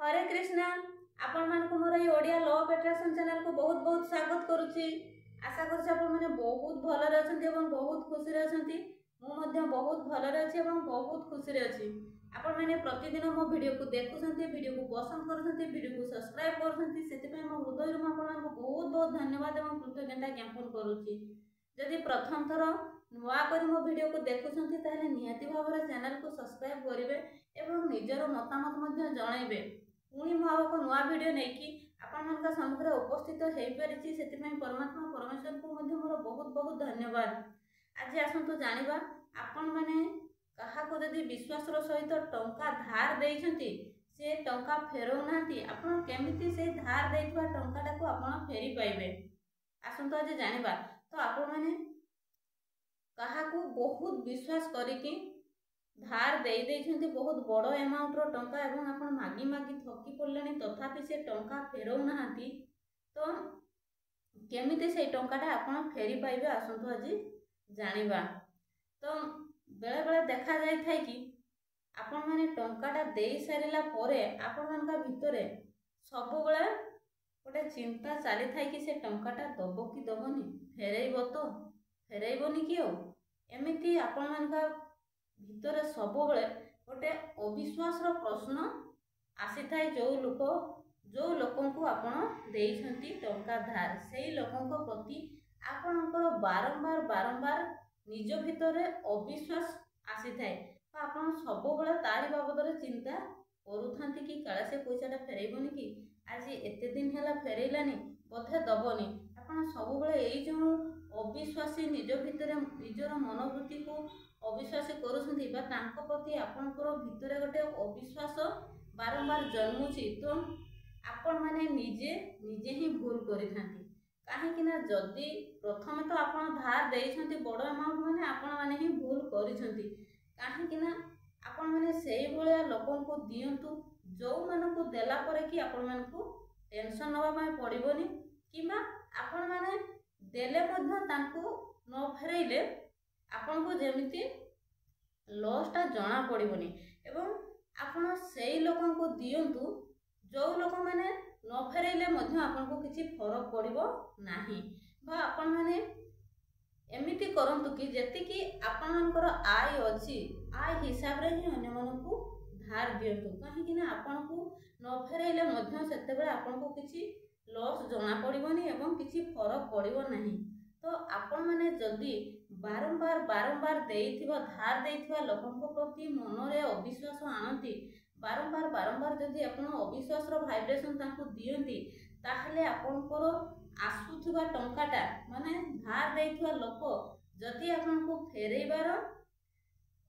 हरे कृष्णा आपण मानक मोर ये Odia law of attraction channel को बहुत बहुत स्वागत करूची। आशा करछि आपण माने बहुत भलरे अछंती एवं बहुत खुशी रे अछंती। मु मध्ये बहुत भलरे अछि एवं बहुत खुशी रे अछि। आपण माने प्रतिदिन मो वीडियो को देखुछंती, वीडियो को पसंद करूछंती, वीडियो को सब्सक्राइब करूछंती, सेति पय मो हृदय रु आपण मानक बहुत बहुत धन्यवाद एवं कृतज्ञता ज्ञापन करूची। जदि प्रथम थर नुआ करी मो वीडियो को देखुछंती ताले निहाती भाबरे चैनल को सब्सक्राइब करिवे एवं निजरो मतामत मध्ये जणाइबे। पुणी मु आउ एक नुआ वीडियो नेकी आपण मानक सम्मुखरे उपस्थित हेई परिछि, सेति पय परमात्मा परमेश्वर को मध्ये मोर बहुत बहुत धन्यवाद। आज आसंतु जानिबा आपण माने कहा को यदि विश्वास रो सहित टंका धार देइछंती से टंका फेरौ नांती, आपण केमिति से धार देइथवा टंकाटा को आपण फेरी पाइबे। आसंतु आज जानिबा तो आपण माने कहा को बहुत विश्वास करिकि धार देई देइछंती बहुत बड़ अमाउंट रो टंका एवं आपण मागी मागी थकी पड़लेनी तथापि से टंका फेरौ नांती, तो केमिति से टंकाटा आपण फेरी पाइबे आसंतु आज जानिबा। तो बेले बेले देखा जाय थाय कि आपण माने टंकाटा देई सारिला परे आपण मानका भितरे सब बेले गोटे चिंता चली थाय कि से टंकाटा दबो कि दबोनी, फेरैबो तो फेरैबोनी कि एमिति आपण मानका भितरे सब बेले गोटे अविश्वास रो प्रश्न आसी थाय। जो लोकन को आपण देइछंती टंका धार सेही लोकन को प्रति आपणकर बारंबार बारंबार निज भितरे अविश्वास आसी थाय। तो आपण सब बेले तारी बाबदरे चिंता करूथांती कि काले से पैसाटा फेरैबोनी कि आज एते दिन हैला फेरैलानी बोधे दबोनी। आपण सब बेले एई जो अविश्वासी निज भितरे निजर मनोवृत्ति को अविश्वासी करूछंती बा तांको प्रति आपणकर भितरे गोटे अविश्वास बारंबार जन्मुची, तो आपण माने निजे निजे ही भूल करिथांती। काहे कि ना जदी प्रथमे तो आपण धार देइछंती बड़ अमाउंट माने आपण माने ही भूल करिछंती। काहे कि ना आपण माने सेही भलिया लोकन को दियंतु जो मन को देला परे कि आपण मान को टेंशन नबा पय पड़िबोनी, किबा आपण माने देले मध्ये तांको न फेरैले आपण को जेमिति लॉसटा जना पड़िबोनी एवं आपण सेही लोकन को दियंतु जो लोक माने न फेरैले मध्ये आपण को किछि फरक पड़िबो नाही। बा आपण माने एमिति करंतु कि जेति कि आपण मानकर आय अछि आय हिसाब रे ही अन्य मन को धार दियंतु। काहे कि ना आपण को न फेरैले मध्ये सेते बेले आपण को किछि लॉस जना पड़िबोनी एवं किछि फरक पड़िबो नाही। तो आपण माने जदी बारंबार बारंबार देइथिबा धार देइथिबा लोकन को प्रति मनरे अविश्वास आनंती, बारंबार बारंबार जदी आपण अविश्वास रो वाइब्रेशन तांको दियंती, ताहले आपणकर आसुथिबा टंकाटा माने धार देइथिबा लोक जदी आपण को फेरैबार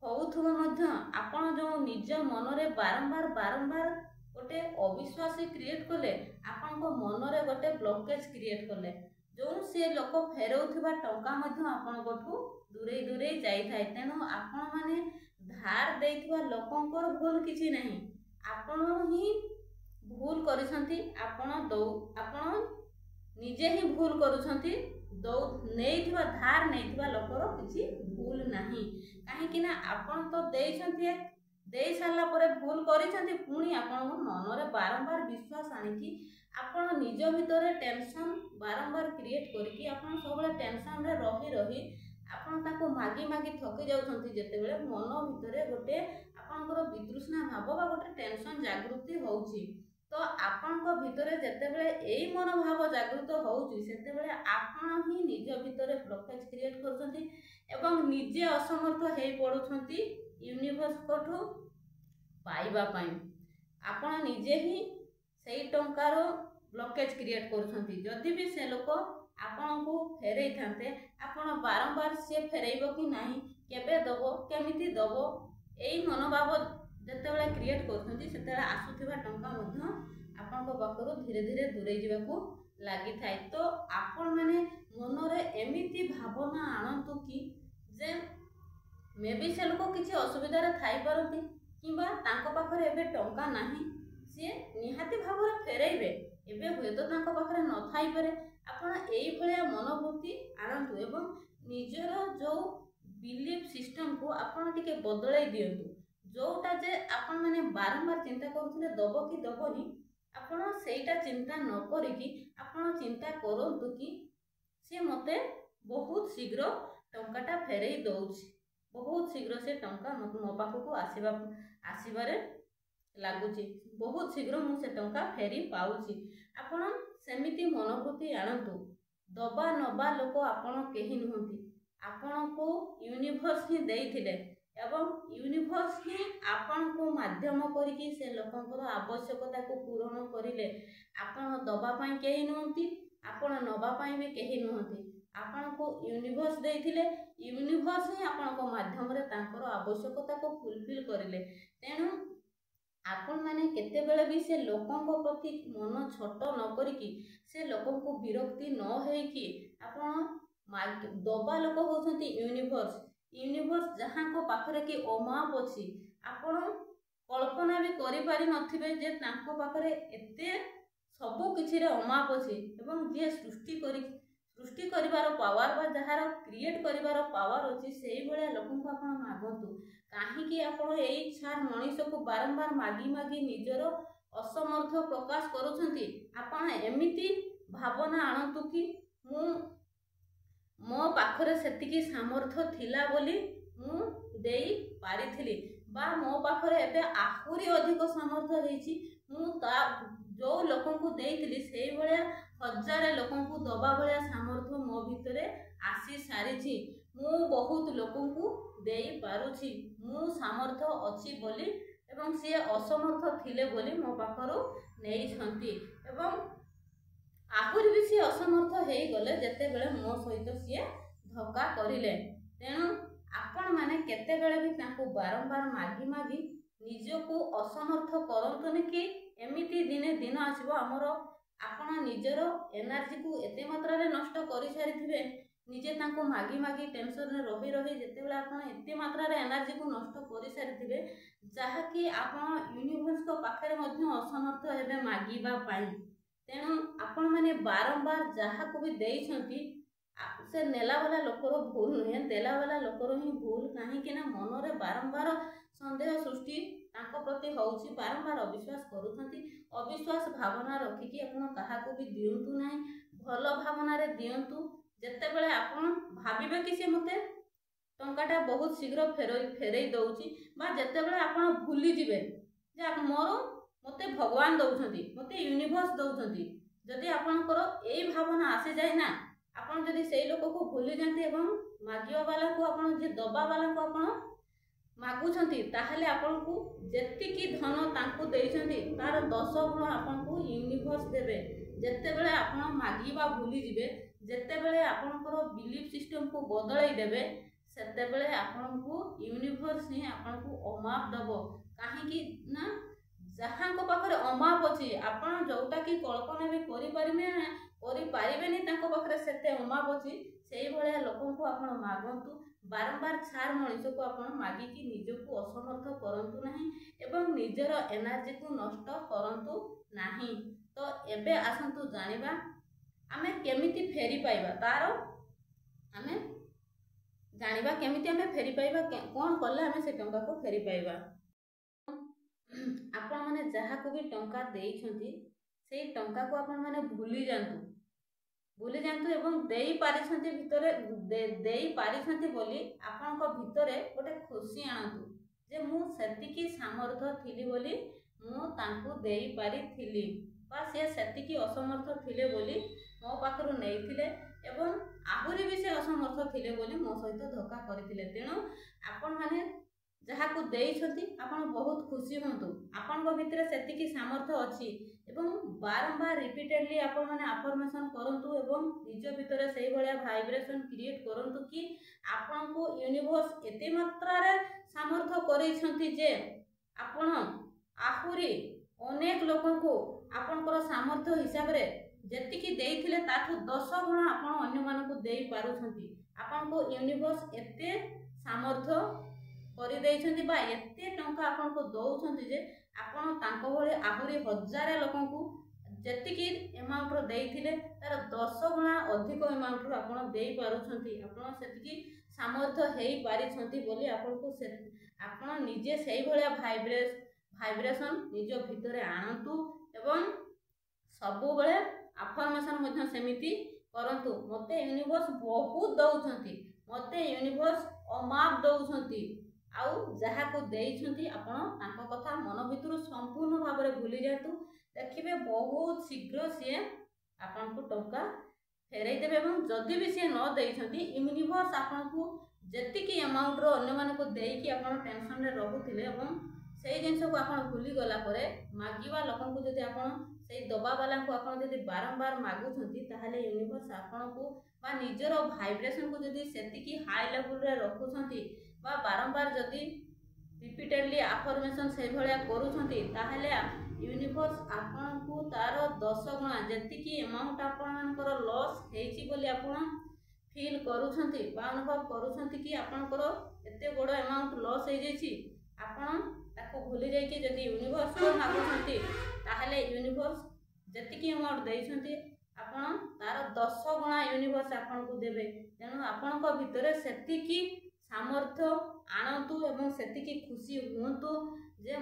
होउथुबा मध्ये आपण जो निज मनरे बारंबार बारंबार गोटे अविश्वास क्रिएट कले, आपण को मनरे गोटे ब्लॉकेज क्रिएट कले, जो से लोक फेरौथिबा टंका मध्ये आपण कोठू दूरे दूरे जाई थाय। तेनो आपण माने धार देइथिबा लोकंकर भूल किछि नाही, आपण ही भूल करिसंती। आपण निजे ही भूल करूछंती, नेइथिबा धार नेइथिबा लोकर किछि भूल नाही। काहे कि ना आपण तो देइछंती देई सारला परे भूल करिसंती, पुणी आपण मनरे बारंबार विश्वास आनिकी आपण निज भितरे टेंशन बारंबार क्रिएट करिकी आपण सबले टेंशन रे रही रही आपण ताको मागी मागी थकी जाउछंती। जेते बेले मन भितरे गोटे आपनकर वितृष्णा भाव बा गोटे टेंशन जागृति होउची, तो आपनक भितरे जेते बेले एई मन भाव जागृत होउची सेते बेले आपण ही निज भितरे ब्लॉकेज क्रिएट करछंती एवं निजे असमर्थ हेई पडुछंती यूनिवर्स कोठू पाइबा पाई। आपण निजे ही सेई टंकार ब्लॉकेज क्रिएट करूछंती। जदि भी से लोक आपण को फेरै थांते, आपण बारंबार से फेरैबो कि नाही, केबे दबो, केमिति दबो, एई मनोभाव जते बेले क्रिएट करूछंती सेते बेले आसुथिबा टंका मध्ये आपण को पाखरो धीरे धीरे दूरै जिबाकू लागि थाय। तो आपण माने मनरे एमिति भावना आनंतु कि जे मे बी से लोक किछि असुविधा रे थाई परंती, किबा तांको पाखरे एबे टंका नाही, से निहाती भाव रे फेरैबे, एबे हुए तो तांको पाखरे न थाई पारे। आपण एई भलिया मनोवृत्ति आनंतु एवं निजर जो बिलीफ सिस्टम को आपण टिके बदलाई दियंतु। जोटा जे आपण मैंने बारंबार चिंता करुले दब कि दबनी आपण सेटा चिंता न करिकी आपण चिंता करंतु कि सी मते बहुत शीघ्र टंकाटा फेरई दउछि, बहुत शीघ्र से टंका मो पाखक आसबारे लगुच, बहुत शीघ्र मु से टंका फेरी पाउछि। आपण सेमिति मनोवृत्ति आणंतु। दबा नबा लोक आपण केही नुहंती, आपण को यूनिवर्स ही देइथिले एवं यूनिवर्स ही आपण को माध्यम करिकी से लोकंकर आवश्यकता को पूरण करिले। आपण दबा पाई केही नुहंती, आपण नबा पाई भी केही नुहंती, आपण को यूनिवर्स देइथिले, यूनिवर्स ही आपण को माध्यम रे तांकर आवश्यकता को फुलफिल करिले। तेणु आपण माने केते बेले भी से लोकंक प्रति मन छोट न करिकी से लोकन को विरक्ति न हेकी आपण दबा लोक होउछंती यूनिवर्स। यूनिवर्स जहाँ को पाखरे कि अमाप अछि, आपण कल्पना भी करि पारि नथिबे जे तांको पाखरे एते सबु किछि रे अमाप अछि एवं जे सृष्टि करिवार पावर बा जहार क्रिएट करिवार पावर अछि सेही भलिया लोकन को आपण मागंतु। काहे कि आपण एई छार मनीष को बारंबार मागी मागी निजर असमर्थ प्रकाश करूछंती। आपण एमिति भावना आणंतु कि मो पाखरे सेतिकी सामर्थ्य थिला बोली मु देई पारिथिली बा मो पाखरे एबे आहुरी अधिक सामर्थ्य हेछि मु ता जो लोकन को देइथिली सेही भलिया हजार लोकन को दबा भलिया सामर्थ्य मो भितरे आसी सारिछि। मु बहुत लोकन को देई पारुछि, मु सामर्थ्य अछि बोली एवं से असमर्थ थिले बोली मो पाखरु नेइ छंती एवं आहुरी भी सी असमर्थ हेई गले जेते बेले मो सहित सी धक्का करिले। तेणु आपण माने केते बेले भी तांको बारंबार मागी मागी निजको असमर्थ करंतुनी कि एमिति दिने दिन आसीबो हमर आपण निजर एनर्जी को एते मात्रा रे नष्ट करि सारिथिबे निजे तांको मागी मागी टेंशन रे रही रही जेते बेले आपण एते मात्रा रे एनर्जी को नष्ट करि सारिथिबे जहा कि आपण यूनिवर्स को पाखरे मध्ये असमर्थ हेबे मागीबा पाई। तेणु आपण माने बारंबार जहा को भी देइछंती से नेला वाला लोकर भूल नुहे, देला वाला लोकर ही भूल। काहे कि ना मन रे बारंबार संदेह सृष्टि तांको प्रति होउची, बारंबार अविश्वास करूछंती। अविश्वास भावना रखिकी आपण कहा को भी दियंतु नाही, भल भावना रे दियंतु। जेते बेले आपण भाबिबे कि से मते टंकाटा बहुत शीघ्र फेरई दउची बा जेते बेले आपण भूली जिवे जे मते भगवान दउछंती, मते यूनिवर्स दउछंती, जदि आपणकर एई भावना आसे जाय ना आपण जदि सेई लोक को भूली जानते एवं मागिवा वाला को आपण जे दबा वाला को आपण मागुछंती ताहले आपण को जेतिकी धन तांको देइछंती तार 10 गुण आपण को यूनिवर्स देबे। जेते बेले आपण मागिबा भूली जिवे, जेते बेले आपणकर बिलीफ सिस्टम को बदलाई देबे सेते बेले आपण को यूनिवर्स ही आपण को अमाप दबो। काहे कि ना जहाँ को पाखरे अमाप अछि आपण जोटा कि कल्पना भी करि पारिबेनी तांको पाखरे सेते अमाप अछि। सेही भलिया लोकन को आपण मागंतु। बारंबार छार मनीष को आपण मागी कि निजको असमर्थ करंतु नाही एवं निजर एनर्जी को नष्ट करंतु नाही। तो एबे आसंतु जानिबा आमे केमिति फेरी पाइबा, तार आमे जानिबा केमिति आमे फेरी पाइबा, कोन कले आमे से टंका को फेरी पाइबा। आपण माने जहा को भी टंका देइछंती सेई टंका को आपण माने भूली जांतु एवं देई पारिछंती भितरे देई पारिछंती बोली आपनक भितरे गोटे खुशी आनंतु जे मु सेतिकी सामर्थ्य थिली बोली मु तांकु देई पारिथिली बा से सेतिकी असमर्थ थिले बोली मो पाखरु नेइथिले एवं आहुरी भी से असमर्थ थिले बोली मो सहित धोखा करथिले। तेणु आपण माने जहा को देइछंती आपण बहुत खुशी होंतु, आपण को भितरे सेतिकी सामर्थ्य अछि एवं बारंबार रिपीटेडली आपण माने अफर्मेशन करंतु एवं निज भितरे सेही भलिया वाइब्रेशन क्रिएट करंतु कि आपण को यूनिवर्स एते मात्रा रे सामर्थ्य करिछंती जे आपण आहुरी अनेक लोकन को आपणकर सामर्थ्य हिसाब रे जेतिकी देइथिले ताठु 10 गुण आपण अन्य मान को देई पारुछंती। आपण को यूनिवर्स एते सामर्थ्य करि देइछंती बा एते टंका आपण को दउछंती जे आपण तांको भले आहुरी हजार लोकन को जेतिकी अमाउंट रो देइथिले तार 10 गुणा अधिक अमाउंट रो आपण देई पारुछंती। आपण सेतिकी ସାମର୍ଥ୍ୟ ହେଇପାରିଛନ୍ତି ବୋଲି ଆପଣ ନିଜେ ସେଇଭଳିଆ ଭାଇବ୍ରେସନ୍ ନିଜ ଭିତରେ ଆଣନ୍ତୁ ଏବଂ ସବୁବେଳେ ଆଫର୍ମେସନ୍ ମଧ୍ୟ ସେମିତି କରନ୍ତୁ। ମୋତେ ୟୁନିଭର୍ସ ବହୁତ ଦେଉଛନ୍ତି, ମୋତେ ୟୁନିଭର୍ସ ଅମାପ ଦେଉଛନ୍ତି। ଆଉ ଯାହାକୁ ଦେଇଛନ୍ତି ଆପଣ ତାଙ୍କ କଥା ମନ ଭିତରୁ ସମ୍ପୂର୍ଣ୍ଣ ଭାବରେ ଭୁଲି ଯାଆନ୍ତୁ। ଦେଖିବେ ବହୁତ ଶୀଘ୍ର ସିଏ ଆପଣଙ୍କୁ ଟଙ୍କା ଫେରେଇ ଦେବେ ଏବଂ ଯଦି ବି ସିଏ ନ ଦେଇଛନ୍ତି ୟୁନିଭର୍ସ ଆପଣଙ୍କୁ ଯେତିକି ଆମାଉଣ୍ଟର ଅନ୍ୟମାନଙ୍କୁ ଦେଇକି ଆପଣ ଟେନସନରେ ରହୁଥିଲେ ଏବଂ ସେଇ ଜିନିଷକୁ ଆପଣ ଭୁଲିଗଲା ପରେ ମାଗିବା ଲୋକଙ୍କୁ ଯଦି ଆପଣ ସେଇ ଦବାବାଲାଙ୍କୁ ଆପଣ ଯଦି ବାରମ୍ବାର ମାଗୁଛନ୍ତି ତାହେଲେ ୟୁନିଭର୍ସ ଆପଣଙ୍କୁ ବା ନିଜର ଭାଇବ୍ରେସନକୁ ଯଦି ସେତିକି ହାଇ ଲେଭେଲରେ ରଖୁଛନ୍ତି ବା ବାରମ୍ବାର ଯଦି ରିପିଟେଡଲି ଆଫର୍ମେସନ୍ ସେଇଭଳିଆ କରୁଛନ୍ତି ତାହେଲେ ୟୁନିଭର୍ସ ଆପଣଙ୍କୁ ତାର 10 ଗୁଣା ଯେତିକି ଆମାଉଣ୍ଟ ଆପଣମାନଙ୍କର ଲସ୍ ହେଇଛି ବୋଲି ଆପଣ ଫିଲ୍ କରୁଛନ୍ତି ବା ଅନୁଭବ କରୁଛନ୍ତି କି ଆପଣଙ୍କର ଏତେ ବଡ଼ ଆମାଉଣ୍ଟ ଲସ୍ ହେଇଯାଇଛି, ଆପଣ ତାକୁ ଭୁଲି ଯାଇକି ଯଦି ୟୁନିଭର୍ସକୁ ମାଗୁଛନ୍ତି ତାହେଲେ ୟୁନିଭର୍ସ ଯେତିକି ଆମାଉଣ୍ଟ ଦେଇଛନ୍ତି ଆପଣ ତାର 10 ଗୁଣା ୟୁନିଭର୍ସ ଆପଣଙ୍କୁ ଦେବେ। ତେଣୁ ଆପଣଙ୍କ ଭିତରେ ସେତିକି ସାମର୍ଥ୍ୟ ଆଣନ୍ତୁ ଏବଂ ସେତିକି ଖୁସି ହୁଅନ୍ତୁ ଯେ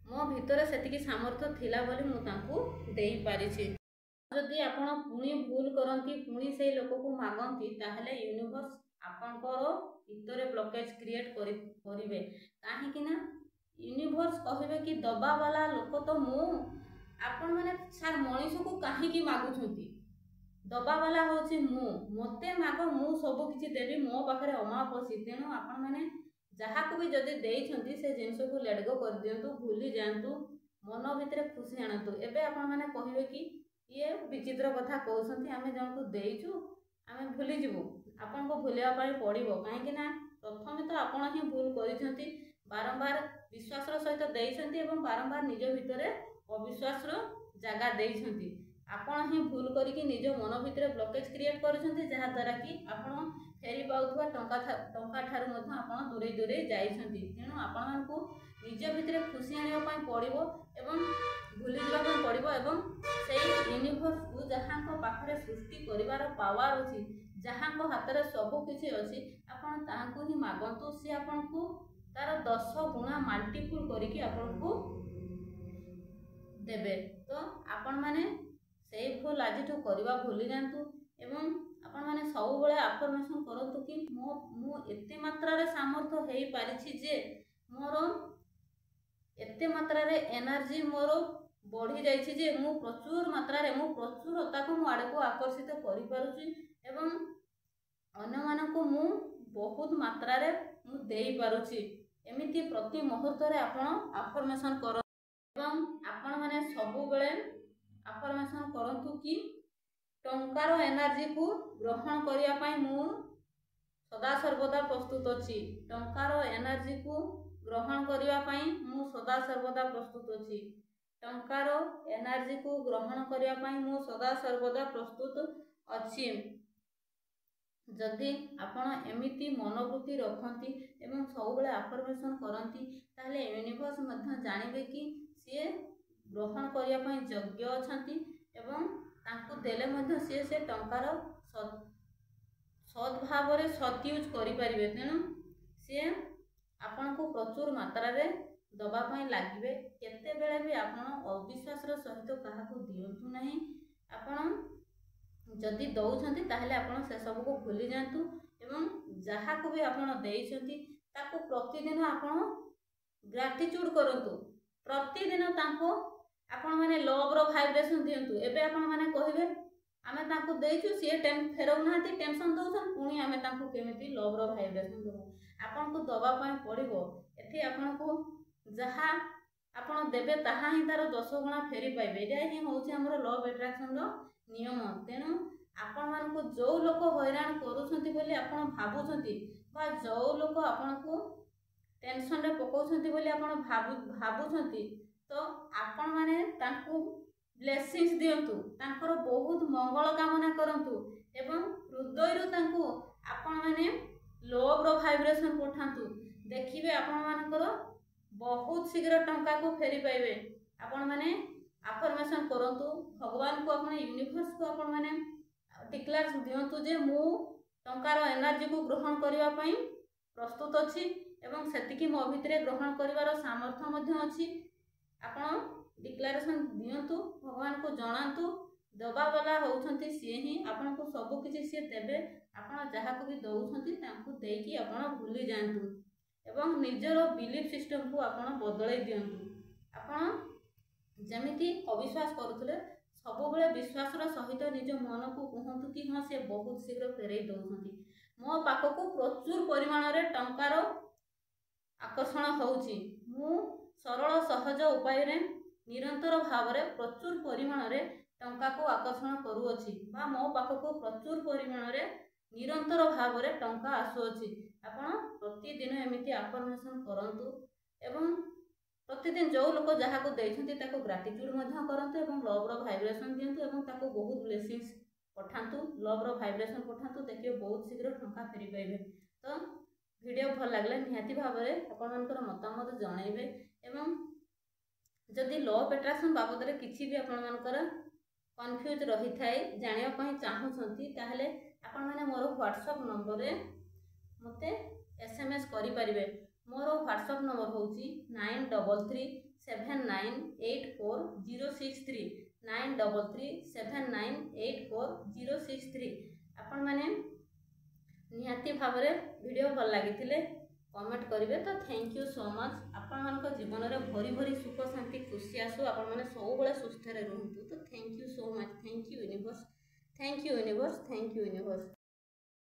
ମୋ ଭିତରେ ସେତିକି ସାମର୍ଥ୍ୟ ଥିଲା ବୋଲି ମୁଁ ତାଙ୍କୁ ଦେଇପାରିଛି। ଯଦି ଆପଣ ପୁଣି ଭୁଲ କରନ୍ତି, ପୁଣି ସେଇ ଲୋକକୁ ମାଗନ୍ତି ତାହେଲେ ୟୁନିଭର୍ସ ଆପଣଙ୍କର ଭିତରେ ବ୍ଲକେଜ କ୍ରିଏଟ୍ କରିବେ। କାହିଁକି ନା ୟୁନିଭର୍ସ କହିବେ କି ଦବାବାଲା ଲୋକ ତ ମୁଁ, ଆପଣମାନେ ସାର୍ ମଣିଷକୁ କାହିଁକି ମାଗୁଛନ୍ତି? ଦବାବାଲା ହେଉଛି ମୁଁ, ମୋତେ ମାଗ ମୁଁ ସବୁ କିଛି ଦେବି, ମୋ ପାଖରେ ଅମାପ ଅଛି। ତେଣୁ ଆପଣମାନେ ଯାହାକୁ ବି ଯଦି ଦେଇଛନ୍ତି ସେ ଜିନିଷକୁ ଲେଟ୍ ଗୋ କରିଦିଅନ୍ତୁ, ଭୁଲି ଯାଆନ୍ତୁ, ମନ ଭିତରେ ଖୁସି ଆଣନ୍ତୁ। ଏବେ ଆପଣମାନେ କହିବେ କି ଇଏ ବିଚିତ୍ର କଥା କହୁଛନ୍ତି, ଆମେ ଜଣକୁ ଦେଇଛୁ ଆମେ ଭୁଲିଯିବୁ। ଆପଣଙ୍କୁ ଭୁଲିବା ପାଇଁ ପଡ଼ିବ, କାହିଁକି ନା ପ୍ରଥମେ ତ ଆପଣ ହିଁ ଭୁଲ କରିଛନ୍ତି, ବାରମ୍ବାର ବିଶ୍ୱାସର ସହିତ ଦେଇଛନ୍ତି ଏବଂ ବାରମ୍ବାର ନିଜ ଭିତରେ ଅବିଶ୍ୱାସର ଜାଗା ଦେଇଛନ୍ତି। ଆପଣ ହିଁ ଭୁଲ କରିକି ନିଜ ମନ ଭିତରେ ବ୍ଲକେଜ କ୍ରିଏଟ୍ କରିଛନ୍ତି, ଯାହାଦ୍ୱାରା କି ଆପଣ ଫେରି ପାଉଥିବା ଟଙ୍କା ଠାରୁ ମଧ୍ୟ ଆପଣ ଦୂରେଇ ଯାଇଛନ୍ତି। ତେଣୁ ଆପଣମାନଙ୍କୁ ନିଜ ଭିତରେ ଖୁସି ଆଣିବା ପାଇଁ ପଡ଼ିବ ଏବଂ ଭୁଲିଯିବା ପାଇଁ ପଡ଼ିବ ଏବଂ ସେଇ ୟୁନିଭର୍ସକୁ ଯାହାଙ୍କ ପାଖରେ ସୃଷ୍ଟି କରିବାର ପାୱାର ଅଛି, ଯାହାଙ୍କ ହାତରେ ସବୁ କିଛି ଅଛି, ଆପଣ ତାହାଙ୍କୁ ହିଁ ମାଗନ୍ତୁ। ସିଏ ଆପଣଙ୍କୁ ତାର 10 ଗୁଣା ମାଲ୍ଟିପୁଲ କରିକି ଆପଣଙ୍କୁ ଦେବେ। ତ ଆପଣମାନେ ସେଇ ଭୁଲ ଆଜିଠୁ କରିବା ଭୁଲି ଯାଆନ୍ତୁ ଏବଂ ଆପଣମାନେ ସବୁବେଳେ ଆଫର୍ମେସନ୍ କରନ୍ତୁ କି ମୁଁ ଏତେ ମାତ୍ରାରେ ସାମର୍ଥ୍ୟ ହେଇପାରିଛି ଯେ ମୋର ଏତେ ମାତ୍ରାରେ ଏନର୍ଜି ମୋର ବଢ଼ି ଯାଇଛି ଯେ ମୁଁ ପ୍ରଚୁରତାକୁ ମୋ ଆଡ଼କୁ ଆକର୍ଷିତ କରିପାରୁଛି ଏବଂ ଅନ୍ୟମାନଙ୍କୁ ମୁଁ ବହୁତ ମାତ୍ରାରେ ମୁଁ ଦେଇପାରୁଛି। ଏମିତି ପ୍ରତି ମୁହୂର୍ତ୍ତରେ ଆପଣ ଆଫର୍ମେସନ୍ କରନ୍ତୁ ଏବଂ ଆପଣମାନେ ସବୁବେଳେ ଆଫର୍ମେସନ୍ କରନ୍ତୁ କି ଟଙ୍କାର ଏନର୍ଜିକୁ ଗ୍ରହଣ କରିବା ପାଇଁ ମୁଁ ସଦାସର୍ବଦା ପ୍ରସ୍ତୁତ ଅଛି। ଟଙ୍କାର ଏନର୍ଜିକୁ ଗ୍ରହଣ କରିବା ପାଇଁ ମୁଁ ସଦାସର୍ବଦା ପ୍ରସ୍ତୁତ ଅଛି। ଟଙ୍କାର ଏନର୍ଜିକୁ ଗ୍ରହଣ କରିବା ପାଇଁ ମୁଁ ସଦାସର୍ବଦା ପ୍ରସ୍ତୁତ ଅଛି। ଯଦି ଆପଣ ଏମିତି ମନୋବୃତ୍ତି ରଖନ୍ତି ଏବଂ ସବୁବେଳେ ଆଫର୍ମେସନ୍ କରନ୍ତି ତାହେଲେ ୟୁନିଭର୍ସ ମଧ୍ୟ ଜାଣିବେ କି ସିଏ ଗ୍ରହଣ କରିବା ପାଇଁ ଯୋଗ୍ୟ ଅଛନ୍ତି ଏବଂ ତାଙ୍କୁ ଦେଲେ ମଧ୍ୟ ସିଏ ସେ ଟଙ୍କାର ସଦ୍ ଭାବରେ ସଦ୍-ୟୁଜ୍ କରିପାରିବେ। ତେଣୁ ସିଏ ଆପଣଙ୍କୁ ପ୍ରଚୁର ମାତ୍ରାରେ ଦେବା ପାଇଁ ଲାଗିବେ। କେତେବେଳେ ବି ଆପଣ ଅବିଶ୍ୱାସର ସହିତ କାହାକୁ ଦିଅନ୍ତୁ ନାହିଁ। ଆପଣ ଯଦି ଦେଉଛନ୍ତି ତାହେଲେ ଆପଣ ସେସବୁକୁ ଭୁଲି ଯାଆନ୍ତୁ ଏବଂ ଯାହାକୁ ବି ଆପଣ ଦେଇଛନ୍ତି ତାକୁ ପ୍ରତିଦିନ ଆପଣ ଗ୍ରାଟିଚ୍ୟୁଡ୍ କରନ୍ତୁ। ପ୍ରତିଦିନ ତାଙ୍କୁ ଆପଣମାନେ ଲଭ୍ର ଭାଇବ୍ରେସନ୍ ଦିଅନ୍ତୁ। ଏବେ ଆପଣମାନେ କହିବେ ଆମେ ତାଙ୍କୁ ଦେଇଛୁ, ସିଏ ଫେରଉନାହାନ୍ତି, ଟେନସନ୍ ଦେଉଛନ୍ତି, ପୁଣି ଆମେ ତାଙ୍କୁ କେମିତି ଲଭ୍ର ଭାଇବ୍ରେସନ୍ ଦେବୁ? ଆପଣଙ୍କୁ ଦେବା ପାଇଁ ପଡ଼ିବ। ଏଠି ଆପଣଙ୍କୁ ଯାହା ଆପଣ ଦେବେ ତାହା ହିଁ ତାର 10 ଗୁଣା ଫେରି ପାଇବେ। ଏଇଟା ହିଁ ହେଉଛି ଆମର ଲଭ୍ ଆଟ୍ରାକ୍ସନର ନିୟମ। ତେଣୁ ଆପଣମାନଙ୍କୁ ଯେଉଁ ଲୋକ ହଇରାଣ କରୁଛନ୍ତି ବୋଲି ଆପଣ ଭାବୁଛନ୍ତି ବା ଯେଉଁ ଲୋକ ଆପଣଙ୍କୁ ଟେନସନରେ ପକାଉଛନ୍ତି ବୋଲି ଆପଣ ଭାବୁଛନ୍ତି, ତ ଆପଣମାନେ ତାଙ୍କୁ ବ୍ଲେସିଂସ୍ ଦିଅନ୍ତୁ, ତାଙ୍କର ବହୁତ ମଙ୍ଗଳ କାମନା କରନ୍ତୁ ଏବଂ ହୃଦୟରୁ ତାଙ୍କୁ ଆପଣମାନେ ଲଭ୍ର ଭାଇବ୍ରେସନ୍ ପଠାନ୍ତୁ। ଦେଖିବେ ଆପଣମାନଙ୍କର ବହୁତ ଶୀଘ୍ର ଟଙ୍କାକୁ ଫେରି ପାଇବେ। ଆପଣମାନେ ଆଫର୍ମେସନ୍ କରନ୍ତୁ, ଭଗବାନଙ୍କୁ ଆପଣ ୟୁନିଭର୍ସକୁ ଆପଣମାନେ ଡିକ୍ଲାର ଦିଅନ୍ତୁ ଯେ ମୁଁ टंकार एनर्जी को ग्रहण करने पाई प्रस्तुत अच्छी एवं सेतिकी मो भितर ग्रहण करिवार सामर्थ्य मध्य अच्छी। आपण डिक्लेरेशन दियंतु भगवान को जणांतु दबावाला होउछंती सी ही आपन को सब किछि सी देबे। आपण जहा को भी दउछंती तांकु देकी आपण भूली जांतु एवं निजरो बिलीफ सिस्टम को आपण बदलै दियंतु। आपण जमिति अविश्वास करुथले सब बेले विश्वासर सहित निज मन को कहतु कि हाँ से बहुत शीघ्र फेरई दउछंती। मो पाखक प्रचुर परिमाण रे टंकार आकर्षण होउची। मु सरल सहज उपाय रे निरंतर भाव रे प्रचुर परिमाण रे टंका को आकर्षण करूअछि बा मो पाखक प्रचुर परिमाण रे निरंतर भाव रे टंका आसुअछि। आपण प्रतिदिन एमिति अफर्मेशन करंतु एवं प्रतिदिन जो लोक जहाँ को देइछंती ताको ग्रेटिट्यूड मध्य करंतु एवं लव रो वाइब्रेशन दियंतु एवं ताको बहुत ब्लेसिंग्स पठांतु लव रो वाइब्रेशन पठांतु देखिए बहुत शीघ्र टंका फेरी पाइबे। तो वीडियो भल लागले निहाती भाव रे आपण मानकर मतामत जणाइबे एवं जदि लव ऑफ अट्रैक्शन बाबद रे किछि भी आपण मानकर कन्फ्यूज रही थाए जानिया पई चाहूछंती ताहले आपण माने मोर व्हाट्सएप नंबर रे मते एसएमएस करि परिबे। मोर व्हाट्सएप नंबर होची 9337984063 9337984063। आपण माने निहाती भाव रे वीडियो भल लागिथिले कमेंट करिवे। तो थैंक यू सो मच। आपण मानक जीवन रे भरी भरी सुख शांति खुशी आसु आपण माने सब बेले सुस्थ रे रहंतु। तो thank you so much. Thank you universe, thank you universe, thank you universe.